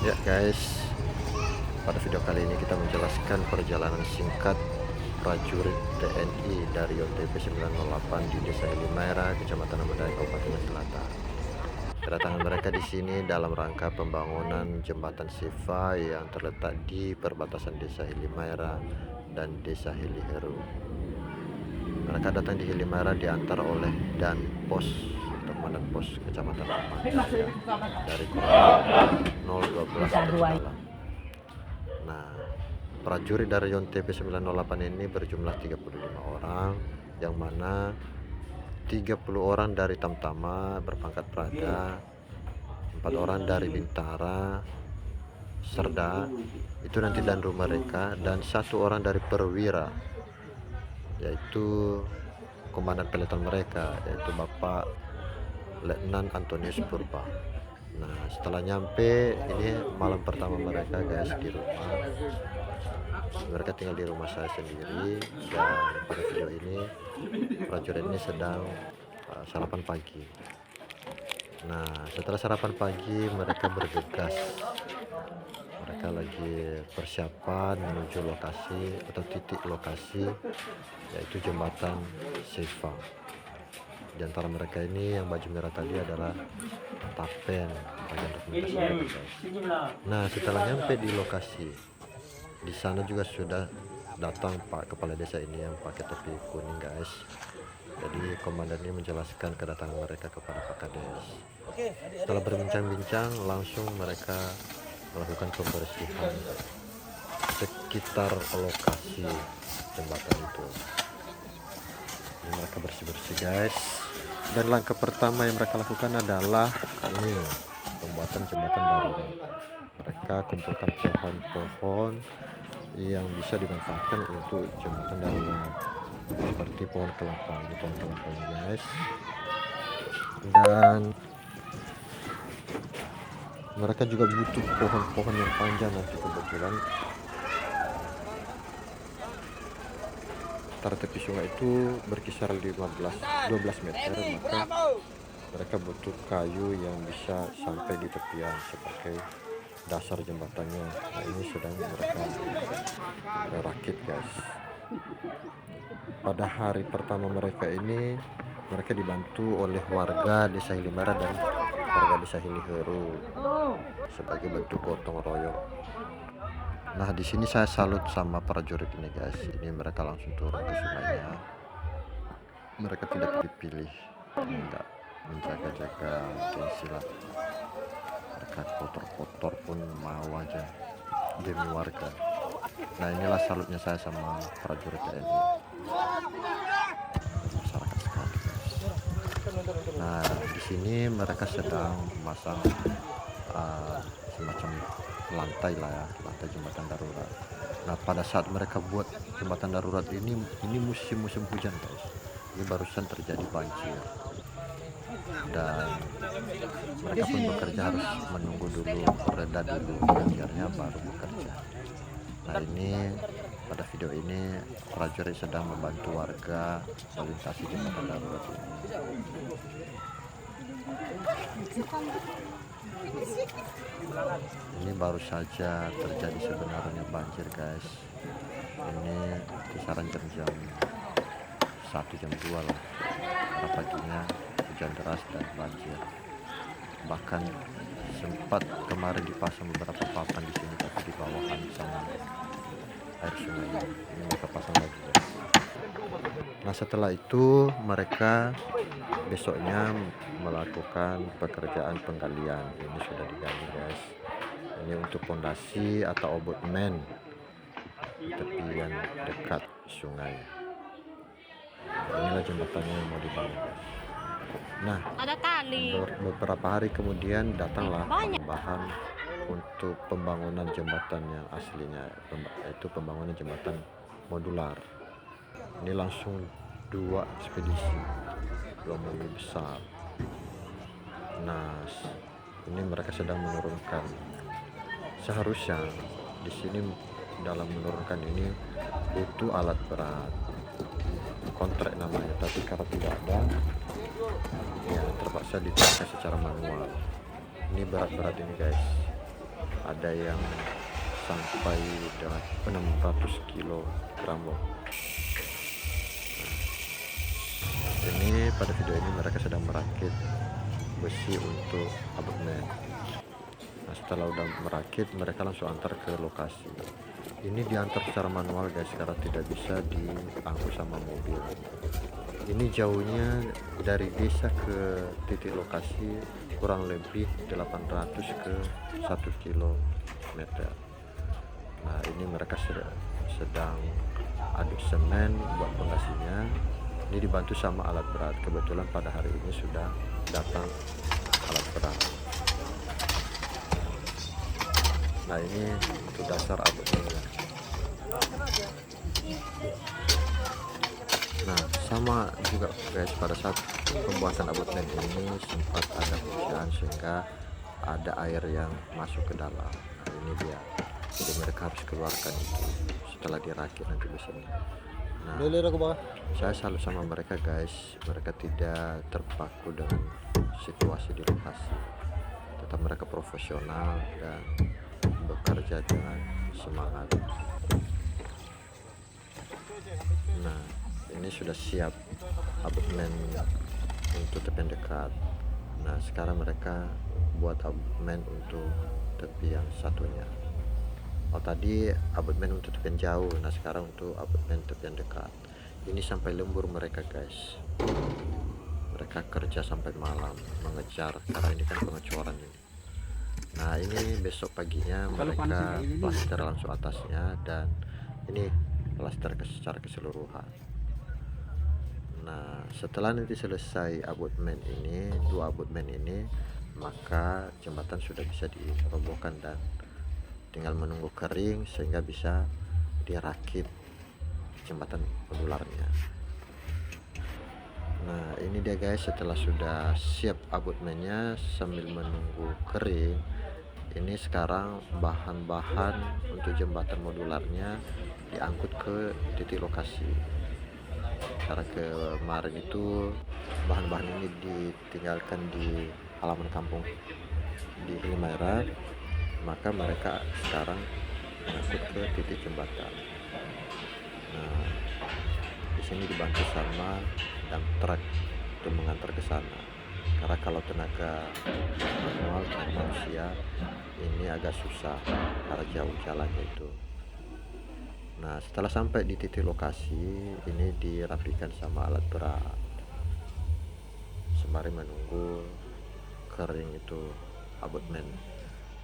Ya guys, pada video kali ini kita menjelaskan perjalanan singkat prajurit TNI dari OTP 908 di Desa Hilimaera, Kecamatan Medai, Kabupaten Selatan. Kedatangan mereka di sini dalam rangka pembangunan jembatan Sifa yang terletak di perbatasan Desa Hilimaera dan Desa Hiliheru. Mereka datang di Hilimaera diantar oleh Dan Pos atau Komandan Pos Kecamatan Ramadjaya dari Koramil 012 Terenggala. Nah, prajurit dari YONTP 908 ini berjumlah 35 orang, yang mana 30 orang dari Tamtama berpangkat Prada, 4 orang dari Bintara, Serda, itu nanti dan rumah mereka, dan 1 orang dari Perwira, yaitu komandan peleton mereka, yaitu Bapak Letnan Antonius Purba. Nah, setelah nyampe, ini malam pertama mereka guys di rumah. Mereka tinggal di rumah saya sendiri, dan pada video ini prajurit ini sedang sarapan pagi. Nah, setelah sarapan pagi mereka bergegas. Mereka lagi persiapan menuju lokasi atau titik lokasi, yaitu jembatan Sifa. Di antara mereka ini yang baju merah tadi adalah Tapen, bagian dokumentasi mereka. Nah, setelah nyampe di lokasi, di sana juga sudah datang Pak Kepala Desa ini yang pakai topi kuning guys. Jadi komandan ini menjelaskan kedatangan mereka kepada Pak Kades. Setelah berbincang-bincang, langsung mereka melakukan pembersihan sekitar lokasi jembatan itu. Ini mereka bersih-bersih guys. Dan langkah pertama yang mereka lakukan adalah ini, pembuatan jembatan darurat. Mereka kumpulkan pohon-pohon yang bisa dimanfaatkan untuk jembatan darurat, seperti pohon kelapa. Ini pohon kelapa ini guys. Dan mereka juga butuh pohon-pohon yang panjang, nanti kebetulan antara tepi sungai itu berkisar 12 meter, maka mereka butuh kayu yang bisa sampai di tepian sebagai dasar jembatannya. Nah, ini sedang mereka rakit guys. Pada hari pertama mereka ini, mereka dibantu oleh warga Desa Hilimaera dan warga Desa Hiliheru sebagai bentuk gotong royong. Nah, di sini saya salut sama prajurit ini guys. Ini mereka langsung turun ke sungainya. Mereka tidak pilih-pilih, tidak menjaga-jaga gengsi lah. Mereka kotor-kotor pun mau aja demi warga. Nah, inilah salutnya saya sama prajurit TNI. Masyarakat sekali guys. Nah, di sini mereka sedang memasang semacam lantai lah ya, lantai jembatan darurat. Nah, pada saat mereka buat jembatan darurat ini musim hujan guys. Ini barusan terjadi banjir, dan mereka pun bekerja harus menunggu dulu reda dulu banjirnya baru bekerja. Nah, ini pada video ini prajurit sedang membantu warga melintasi jembatan darurat ini. Ini baru saja terjadi sebenarnya banjir guys. Ini kisaran jam 1 jam 2 lah. Pada paginya hujan deras dan banjir. Bahkan sempat kemarin dipasang beberapa papan di sini, tapi di bawah sama air sungai. Ini mereka pasang lagi guys. Nah, setelah itu mereka besoknya melakukan pekerjaan penggalian. Ini sudah digali guys. Ini untuk fondasi atau abutmen di tepian dekat sungai. Inilah jembatannya yang mau dibangun guys. Nah, Ada tali. beberapa hari kemudian datanglah tambahan untuk pembangunan jembatan yang aslinya, yaitu pembangunan jembatan modular. Ini langsung 2 ekspedisi, 2 mobil besar. Nah, ini mereka sedang menurunkan. Seharusnya di sini dalam menurunkan ini butuh alat berat, kontrak namanya, tapi karena tidak ada, ya terpaksa diturunkan secara manual. Ini berat-berat ini guys, ada yang sampai dengan 600 kilogram loh. Ini pada video ini mereka sedang merakit besi untuk abutmen. Nah, setelah udah merakit, mereka langsung antar ke lokasi. Ini diantar secara manual guys, karena tidak bisa diangkut sama mobil. Ini jauhnya dari desa ke titik lokasi kurang lebih 800 ke 1 kilometer. Nah, ini mereka sedang aduk semen buat pengasinya. Ini dibantu sama alat berat. Kebetulan pada hari ini sudah datang alat berat. Nah, ini untuk dasar abutmennya. Nah, sama juga guys, pada saat pembuatan abutmen ini sempat ada hujan sehingga ada air yang masuk ke dalam. Nah, ini dia. Jadi mereka harus keluarkan itu setelah dirakit nanti besinya. Nah, saya salut sama mereka guys, mereka tidak terpaku dengan situasi di lokasi, tetap mereka profesional dan bekerja dengan semangat. Nah, ini sudah siap abutmen untuk tepian dekat. Nah, sekarang mereka buat abutmen untuk tepi yang satunya. Oh, tadi abutmen untuk tepian jauh. Nah, sekarang untuk abutmen tepian dekat. Ini sampai lembur mereka guys. Mereka kerja sampai malam mengejar, karena ini kan pengecoran ini. Nah, ini besok paginya mereka plaster langsung atasnya, dan ini plaster secara keseluruhan. Nah, setelah nanti selesai abutmen ini, 2 abutmen ini, maka jembatan sudah bisa dirobohkan dan tinggal menunggu kering sehingga bisa dirakit jembatan modularnya. Nah, ini dia guys, setelah sudah siap abutmennya sambil menunggu kering, ini sekarang bahan-bahan untuk jembatan modularnya diangkut ke titik lokasi. Karena kemarin itu bahan-bahan ini ditinggalkan di halaman kampung di Halmahera, maka mereka sekarang mengangkut ke titik jembatan. Nah, di sini dibantu sama dump truck untuk mengantar ke sana. Karena kalau tenaga manual dan manusia ini agak susah karena jauh jalannya itu. Nah, setelah sampai di titik lokasi, ini dirapikan sama alat berat sembari menunggu kering itu abutmen.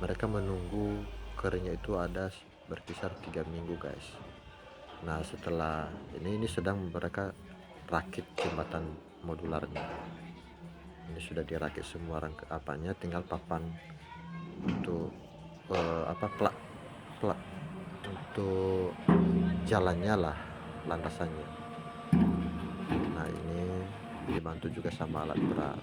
Mereka menunggu keringnya itu ada berkisar 3 minggu guys. Nah, setelah ini sedang mereka rakit jembatan modularnya. Ini sudah dirakit semua apanya, tinggal papan untuk plak untuk jalannya lah, landasannya. Nah, ini dibantu juga sama alat berat.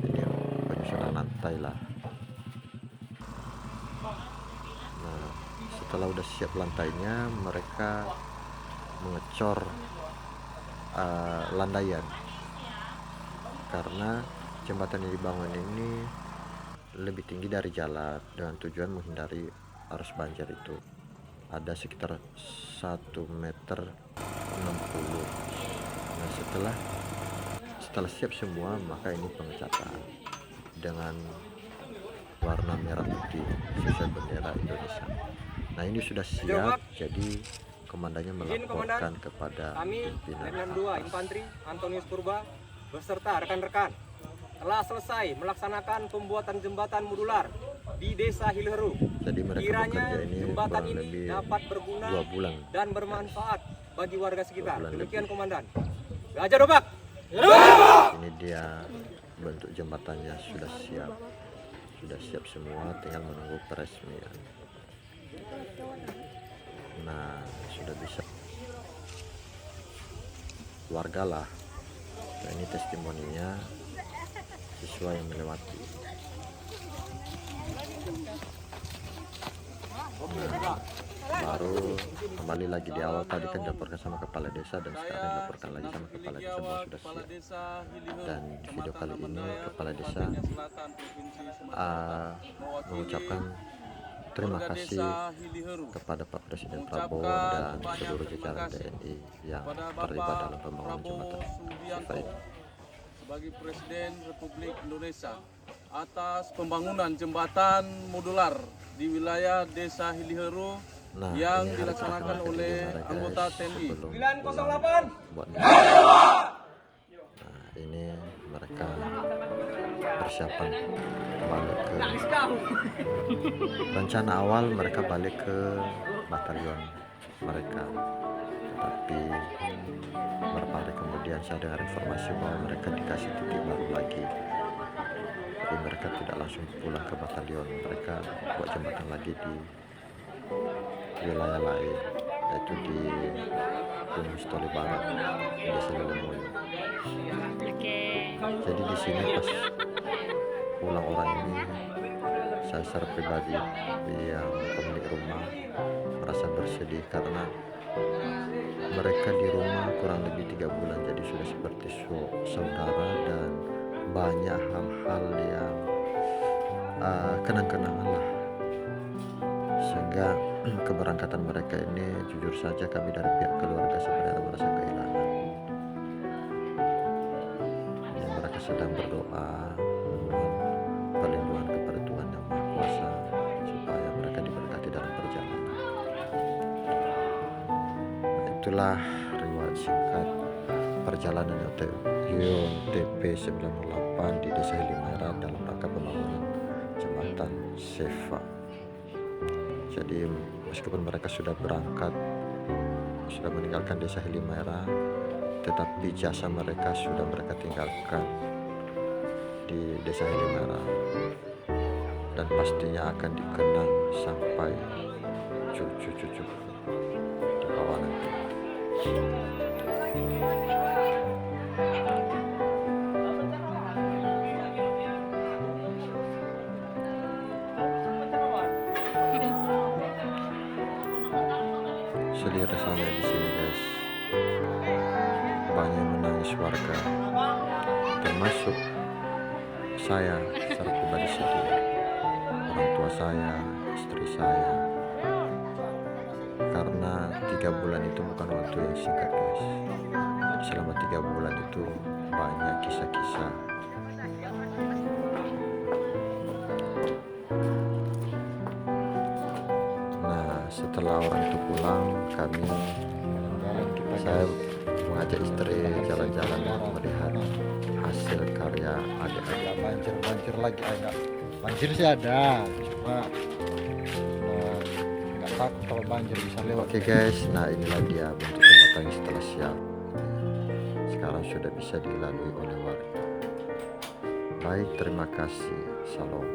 Ini penyusunan lantai lah. Nah, setelah udah siap lantainya, mereka mengecor landaian, karena jembatan yang dibangun ini lebih tinggi dari jalan dengan tujuan menghindari arus banjir itu. Ada sekitar 1,60 meter. Nah, setelah siap semua, maka ini pengecatan dengan warna merah putih sesuai bendera Indonesia. Nah, ini sudah siap, jadi komandannya melaporkan kepada pimpinan. Letnan 2 Infanteri Antonius Purba beserta rekan-rekan telah selesai melaksanakan pembuatan jembatan modular di Desa Halmahera. Jadi mereka kiranya bekerja ini jembatan kurang ini lebih dapat berguna 2 bulan dan bermanfaat bagi warga sekitar. Demikian lebih. Komandan. Gajah Dobak. Ini dia bentuk jembatannya sudah siap semua, tinggal menunggu peresmian. Nah, sudah bisa warga lah. Nah, ini testimoninya siswa yang melewati. Nah, baru kembali lagi di awal tadi kan dilaporkan sama kepala desa dan sekarang dilaporkan lagi sama kepala desa bahwa sudah siap. Dan video kali ini kepala desa mengucapkan terima kasih kepada Pak Presiden Prabowo dan seluruh jajaran TNI yang terlibat dalam pembangunan jembatan Siva ini. Sebagai Presiden Republik Indonesia atas pembangunan jembatan modular di wilayah Desa Hiliheru yang ini hari dilaksanakan pertama oleh kedua mereka, anggota guys, TNI. sebelum 908 buat ini mereka persiapan balik ke rencana awal mereka balik ke batalion mereka, tetapi beberapa hari kemudian saya dengar informasi bahwa mereka dikasih titik baru lagi, jadi mereka tidak langsung pulang ke batalion, mereka buat jembatan lagi di wilayah lain, yaitu di Gunung Stoli Barat, di Desa Lelemoyo. Jadi di sini pas pulang orang ini, saya secara pribadi yang pemilik rumah merasa bersedih karena mereka di rumah kurang lebih 3 bulan, jadi sudah seperti saudara dan banyak hal-hal yang kenang-kenangan lah, sehingga keberangkatan mereka ini jujur saja kami dari pihak keluarga sebenarnya merasa kehilangan. Dan mereka sedang berdoa memohon perlindungan kepada Tuhan Yang Maha Kuasa supaya mereka diberkati dalam perjalanan. Itulah riwayat singkat perjalanan YOTP 908 di Desa Hilimera dalam rangka pembangunan jembatan Siva. Jadi meskipun mereka sudah berangkat, sudah meninggalkan Desa Hilimera, tetapi jasa mereka sudah mereka tinggalkan di Desa Hilimera dan pastinya akan dikenang sampai cucu-cucu di bawah nanti. Sedih rasanya di sini, guys. Banyak yang menangis warga, termasuk saya secara pribadi sedih. Orang tua saya, istri saya, karena 3 bulan itu bukan waktu yang singkat, guys. Selama 3 bulan itu banyak kisah-kisah. Nah, setelah orang itu pulang, saya mengajak istri jalan-jalan untuk melihat hasil karya adik-adik. Banjir lagi agak banjir sih ada, cuma nggak takut kalau banjir bisa lewat. Oke guys, nah inilah dia bentuk jembatan setelah siap. Sekarang sudah bisa dilalui oleh warga. Baik, terima kasih. Salam.